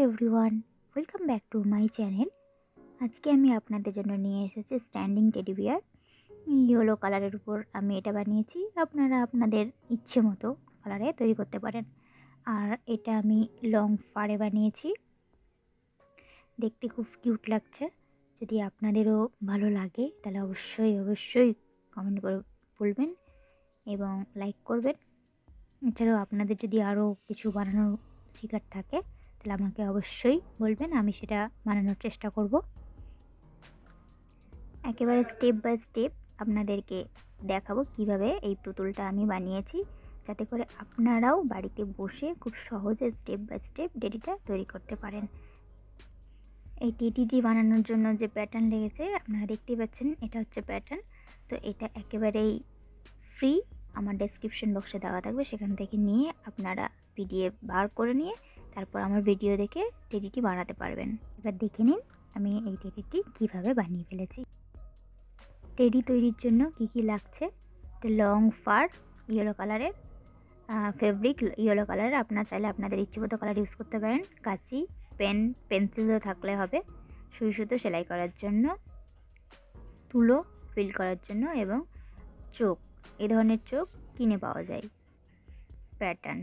Everyone, welcome back to my channel. আজকে আমি আপনাদের জন্য নিয়ে এসেছি স্ট্যান্ডিং টেডি বিয়ার। ইয়েলো কালারের উপর আমি এটা বানিয়েছি। আপনারা আপনাদের ইচ্ছে মতো কালারে তৈরি করতে পারেন। আর এটা আমি লং ফারে বানিয়েছি। দেখতে খুব কিউট লাগছে। যদি আপনাদেরও ভালো লাগে তাহলে অবশ্যই কমেন্ট করে বলবেন এবং লাইক করবেন। এছাড়াও আপনাদের যদি আরও কিছু বানানোর শেখার থাকে তাহলে আমাকে অবশ্যই বলবেন, আমি সেটা বানানোর চেষ্টা করব। একেবারে স্টেপ বাই স্টেপ আপনাদেরকে দেখাবো কিভাবে এই পুতুলটা আমি বানিয়েছি, যাতে করে আপনারাও বাড়িতে বসে খুব সহজে স্টেপ বাই স্টেপ টেডিটা তৈরি করতে পারেন। এই টেডিটি বানানোর জন্য যে প্যাটার্ন লেগেছে আপনারা দেখতেই পাচ্ছেন, এটা হচ্ছে প্যাটার্ন। তো এটা একেবারেই ফ্রি, আমার ডেসক্রিপশন বক্সে দেওয়া থাকবে, সেখান থেকে নিয়ে আপনারা পিডিএফ বার করে নিয়ে তারপর আমার ভিডিও দেখে টেডিটি বানাতে পারবেন। এবার দেখে নিন আমি এই টেডিটি কিভাবে বানিয়ে ফেলেছি। টেডি তৈরির জন্য কি লাগছে, একটা লং ফার ইয়েলো কালারের ফেব্রিক, ইয়েলো কালারের। আপনারা চাইলে আপনাদের ইচ্ছেমতো কালার ইউজ করতে পারেন। কাঁচি, পেন, পেন্সিলও থাকলে হবে। সুই সুতো সেলাই করার জন্য, তুলো ফিল করার জন্য এবং চোখ, এই ধরনের চোখ কিনে পাওয়া যায়। প্যাটার্ন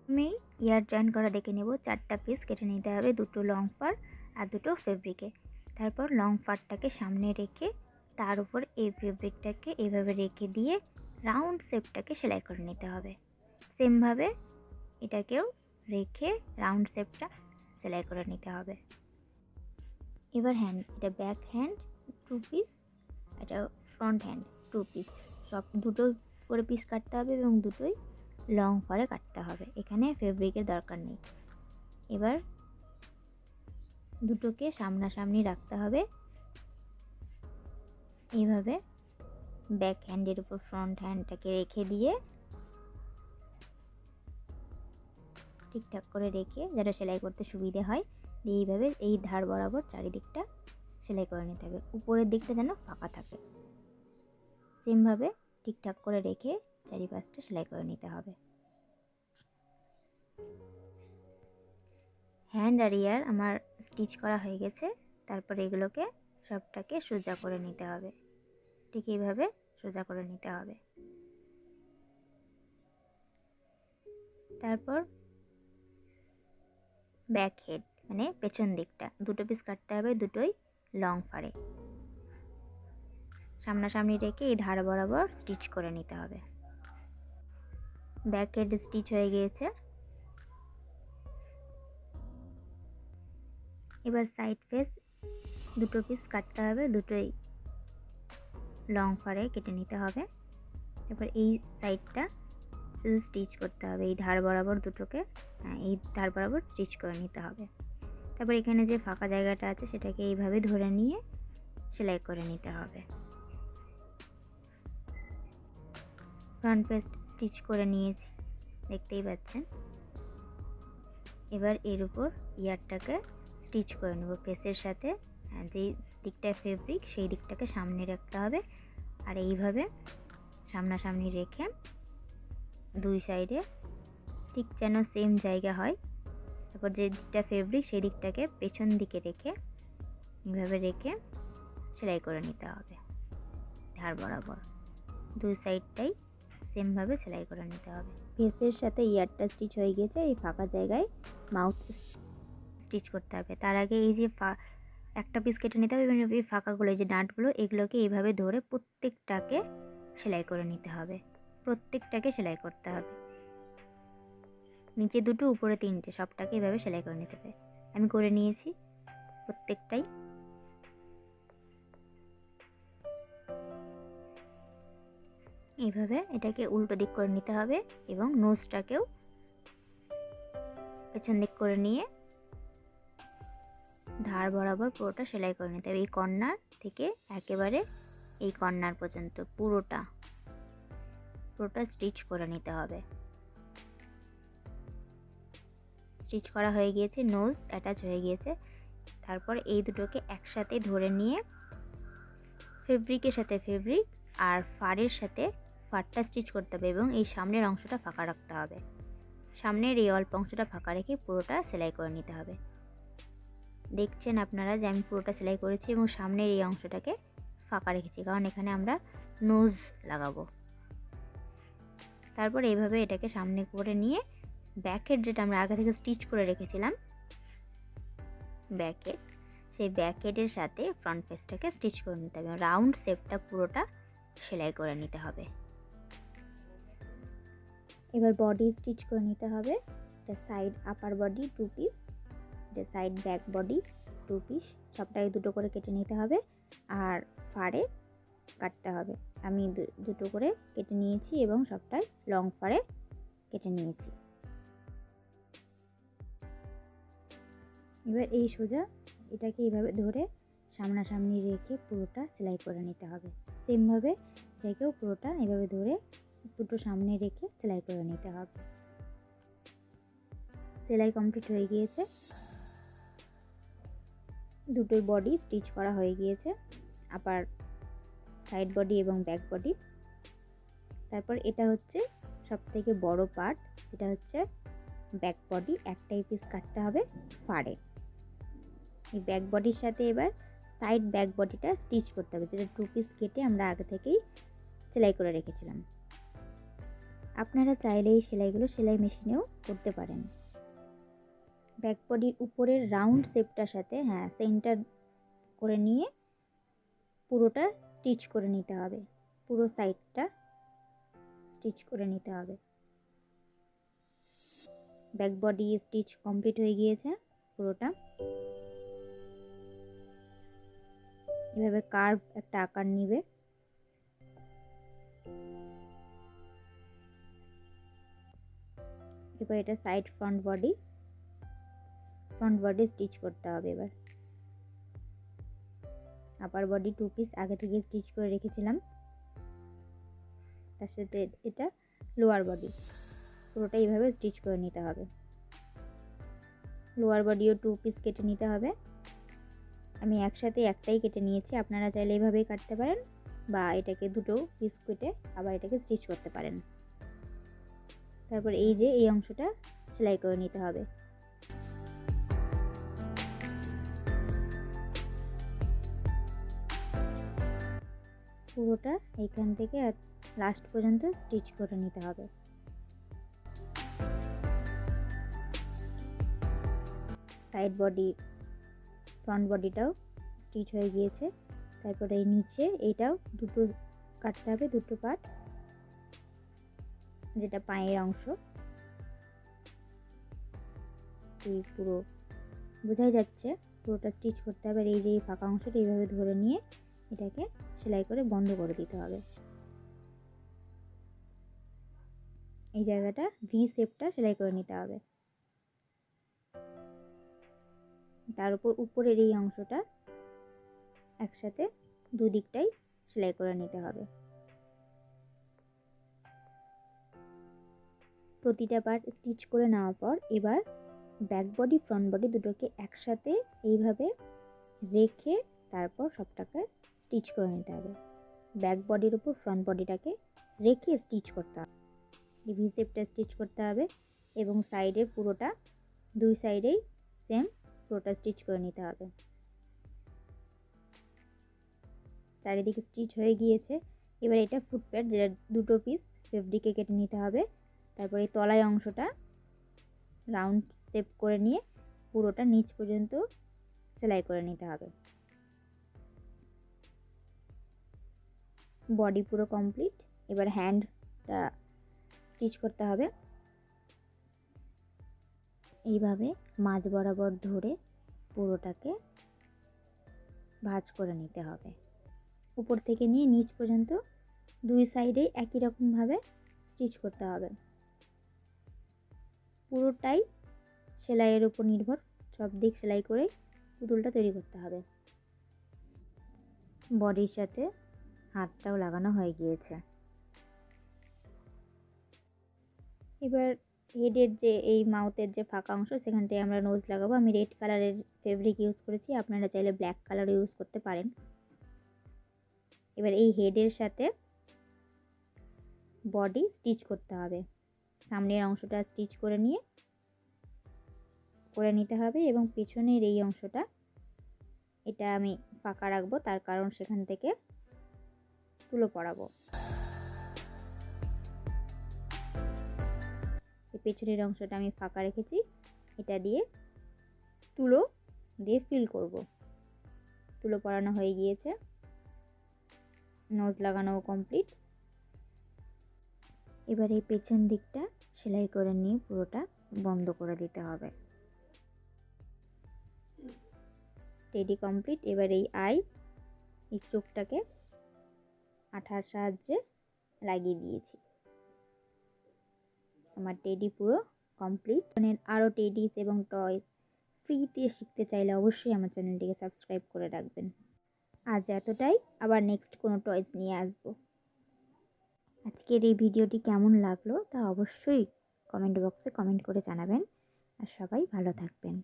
আমি ইয়ার জয়েন করা দেখে নেব। 4টা পিস কেটে নিতে হবে, 2টো লং ফার আর 2টো ফেব্রিকে। তারপর লং ফারটাকে সামনে রেখে তার উপর এই ফেব্রিকটাকে এইভাবে রেখে দিয়ে রাউন্ড শেপটাকে সেলাই করে নিতে হবে। সেমভাবে এটাকেও রেখে রাউন্ড শেপটা সেলাই করে নিতে হবে। এবার হ্যান্ড, এটা ব্যাক হ্যান্ড 2 পিস, এটা ফ্রন্ট হ্যান্ড 2 পিস, সব দুটো করে পিস কাটতে হবে এবং দুটোই লং ফারে কাটতে হবে। এখানে ফেব্রিকের দরকার নেই। এবার দুটোকে সামনাসামনি রাখতে হবে। এইভাবে ব্যাক হ্যান্ডের উপর ফ্রন্ট হ্যান্ডটাকে রেখে দিয়ে ঠিকঠাক করে রেখে, যাতে সেলাই করতে সুবিধে হয়, এইভাবে এই ধার বরাবর চারিদিকটা সেলাই করে নিতে হবে। উপরের দিকটা যেন ফাঁকা থাকে। সেমভাবে ঠিকঠাক করে রেখে চারিপাশটা সেলাই করে নিতে হবে। হ্যান্ড আর ইয়ার আমার স্টিচ করা হয়ে গেছে। তারপর এগুলোকে সবটাকে সোজা করে নিতে হবে। ঠিক এইভাবে সোজা করে নিতে হবে। তারপর ব্যাক হেড মানে পেছন দিকটা 2টো পিস কাটতে হবে, দুটোই লং ফারে। সামনাসামনি রেখে এই ধার বরাবর স্টিচ করে নিতে হবে। ব্যাক হেড স্টিচ হয়ে গিয়েছে। এবার সাইড ফেস 2টো পিস কাটতে হবে, দুটোই লং ফারে কেটে নিতে হবে। তারপর এই সাইডটা শুধু স্টিচ করতে হবে, এই ধার বরাবর দুটোকে এই ধার বরাবর স্টিচ করে নিতে হবে। তারপর এখানে যে ফাঁকা জায়গাটা আছে সেটাকে এইভাবে ধরে নিয়ে সেলাই করে নিতে হবে। ফ্রন্ট পেজ স্টিচ করে নিয়েছি, দেখতেই পাচ্ছেন। এবার এর উপর ইয়ারটাকে স্টিচ করে নেব পেসের সাথে। যেই দিকটা ফেব্রিক সেই দিকটাকে সামনে রাখতে হবে, আর এইভাবে সামনাসামনি রেখে দুই সাইডে ঠিক যেন সেম জায়গা হয়। তারপর যে দিকটা ফেব্রিক সেই দিকটাকে পেছন দিকে রেখে এইভাবে রেখে সেলাই করে নিতে হবে। ধার বরাবর দুই সাইডটাই সেমভাবে সেলাই করে নিতে হবে। ফেসের সাথে ইয়ারটা স্টিচ হয়ে গেছে। এই ফাঁকা জায়গায় মাউথ স্টিচ করতে হবে। তার আগে এই যে একটা পিস কেটে নিতে হবে এবং এই ফাঁকাগুলো, এই যে ডাঁটগুলো, এগুলোকে এইভাবে ধরে প্রত্যেকটাকে সেলাই করে নিতে হবে। প্রত্যেকটাকে সেলাই করতে হবে। নিচে 2টো উপরে 3টে, সবটাকে এইভাবে সেলাই করে নিতে হবে। আমি করে নিয়েছি প্রত্যেকটাই। এইভাবে এটাকে উল্টো দিক করে নিতে হবে এবং নোজটাকেও পেছন দিক করে নিয়ে ধার বরাবর পুরোটা সেলাই করে নিতে হবে। এই কর্নার থেকে একেবারে এই কর্নার পর্যন্ত পুরোটা স্টিচ করে নিতে হবে। স্টিচ করা হয়ে গিয়েছে, নোজ অ্যাটাচ হয়ে গিয়েছে। তারপর এই দুটোকে একসাথে ধরে নিয়ে ফেব্রিকের সাথে ফেব্রিক আর ফারের সাথে ফারটা স্টিচ করতে হবে এবং এই সামনের অংশটা ফাঁকা রাখতে হবে। সামনের এই অল্প অংশটা ফাঁকা রেখে পুরোটা সেলাই করে নিতে হবে। দেখছেন আপনারা যে আমি পুরোটা সেলাই করেছি এবং সামনের এই অংশটাকে ফাঁকা রেখেছি, কারণ এখানে আমরা নোজ লাগাবো। তারপর এইভাবে এটাকে সামনে করে নিয়ে ব্যাকের যেটা আমরা আগে থেকে স্টিচ করে রেখেছিলাম ব্যাকেট, সেই ব্যাকেটের সাথে ফ্রন্ট পেজটাকে স্টিচ করে নিতে হবে। রাউন্ড শেপটা পুরোটা সেলাই করে নিতে হবে। এবার বডি স্টিচ করে নিতে হবে। এটা সাইড আপার বডি 2 পিস, এটা সাইড ব্যাক বডি 2 পিস, সবটাই দুটো করে কেটে নিতে হবে আর ফাড়ে কাটতে হবে। আমি দুটো করে কেটে নিয়েছি এবং সবটাই লং ফাড়ে কেটে নিয়েছি। এবার এই সোজা এটাকে এইভাবে ধরে সামনাসামনি রেখে পুরোটা সেলাই করে নিতে হবে। সেমভাবে এটাকেও পুরোটা এইভাবে ধরে দুটো সামনে রেখে সেলাই করে নিতে হবে। সেলাই কমপ্লিট হয়ে গিয়েছে, দুটোই বডি স্টিচ করা হয়ে গিয়েছে, আবার সাইড বডি এবং ব্যাক বডি। তারপর এটা হচ্ছে সবথেকে বড় পার্ট, যেটা হচ্ছে ব্যাক বডি, একটাই পিস কাটতে হবে ফাড়ে। এই ব্যাক বডির সাথে এবার সাইড ব্যাক বডিটা স্টিচ করতে হবে, যেটা 2 পিস কেটে আমরা আগে থেকেই সেলাই করে রেখেছিলাম। আপনারা চাইলে এই সেলাইগুলো সেলাই মেশিনেও করতে পারেন। ব্যাক বডির উপরের রাউন্ড শেপটার সাথে সেন্টার করে নিয়ে পুরোটা স্টিচ করে নিতে হবে, পুরো সাইডটা স্টিচ করে নিতে হবে। ব্যাক বডি স্টিচ কমপ্লিট হয়ে গিয়েছে পুরোটা। এভাবে কার্ভ একটা আকার নিবে। এবার এটা সাইড ফ্রন্ট বডি স্টিচ করতে হবে। এবার আপার বডি 2 পিস আগে থেকে স্টিচ করে রেখেছিলাম, তার সাথে এটা লোয়ার বডি পুরোটা এইভাবে স্টিচ করে নিতে হবে। লোয়ার বডিও 2 পিস কেটে নিতে হবে। আমি একসাথে একটাই কেটে নিয়েছি, আপনারা চাইলে এইভাবেই কাটতে পারেন বা এটাকে দুটো পিস কেটে আবার এটাকে স্টিচ করতে পারেন। তারপর এই যে এই অংশটা সেলাই করে নিতে হবে। পুরোটা এখান থেকে লাস্ট পর্যন্ত স্টিচ করে নিতে হবে। সাইড বডি ফ্রন্ট বডিটাও স্টিচ হয়ে গিয়েছে। তারপরে এই নিচে এইটাও দুটো কাটতে হবে, দুটো পার্ট, যেটা পায়ের অংশ। এই পুরো বোঝাই যাচ্ছে, পুরোটা স্টিচ করতে হবে। আর এই যে ফাঁকা অংশটা এইভাবে ধরে নিয়ে এটাকে সেলাই করে বন্ধ করে দিতে হবে। এই জায়গাটা ভি শেপটা সেলাই করে নিতে হবে। তার উপর উপরের এই অংশটা একসাথে দুদিকটাই সেলাই করে নিতে হবে। প্রতিটা পার্ট স্টিচ করে নেওয়ার পর এবার ব্যাক বডি ফ্রন্ট বডি দুটোকে একসাথে এইভাবে রেখে তারপর সবটাকে স্টিচ করে নিতে হবে। ব্যাক বডির উপর ফ্রন্ট বডিটাকে রেখে স্টিচ করতে হবে, ভি শেপটা স্টিচ করতে হবে এবং সাইডে পুরোটা দুই সাইডেই সেম পুরোটা স্টিচ করে নিতে হবে। চারিদিকে স্টিচ হয়ে গিয়েছে। এবার এটা ফুটপ্যাড, যেটা দুটো পিস ফেব্রিকে কেটে নিতে হবে। তারপরে এই তলায় অংশটা রাউন্ড শেপ করে নিয়ে পুরোটা নিচ পর্যন্ত সেলাই করে নিতে হবে। বডি পুরো কমপ্লিট। এবার হ্যান্ডটা স্টিচ করতে হবে। এইভাবে মাঝ বরাবর ধরে পুরোটাকে ভাঁজ করে নিতে হবে। উপর থেকে নিয়ে নিচ পর্যন্ত দুই সাইডেই একই রকমভাবে স্টিচ করতে হবে। পুরোটাই সেলাইয়ের উপর নির্ভর, সব দিক সেলাই করে পুতুলটা তৈরি করতে হবে। বডির সাথে হাতটাও লাগানো হয়ে গিয়েছে। এবার হেডের যে এই মাউথের যে ফাঁকা অংশ, সেখানটায় আমরা নোজ লাগাবো। আমি রেড কালারের ফেব্রিক ইউজ করেছি, আপনারা চাইলে ব্ল্যাক কালারও ইউজ করতে পারেন। এবার এই হেডের সাথে বডি স্টিচ করতে হবে। সামনের অংশটা স্টিচ করে নিতে হবে এবং পেছনের এই অংশটা এটা আমি ফাঁকা রাখবো, তার কারণ সেখান থেকে তুলো পরাবো। এই পেছনের অংশটা আমি ফাঁকা রেখেছি, এটা দিয়ে তুলো দিয়ে ফিল করব। তুলো পরানো হয়ে গিয়েছে, নোজ লাগানো কমপ্লিট। এবার এই পেছন দিকটা সেলাই করে নিয়ে পুরোটা বন্ধ করে দিতে হবে। Teddy complete. এবার এই চোখটাকে আঠার সাহায্যে লাগিয়ে দিয়েছি। আমার টেডি পুরো কমপ্লিট। আরও টেডিস এবং টয়স ফ্রিতে শিখতে চাইলে অবশ্যই আমার চ্যানেলটিকে সাবস্ক্রাইব করে রাখবেন। আজ এতটাই, আবার নেক্সট কোনো টয়েস নিয়ে আসবো। আজকের এই ভিডিওটি কেমন লাগলো তা অবশ্যই কমেন্ট বক্সে কমেন্ট করে জানাবেন। আর সবাই ভালো থাকবেন।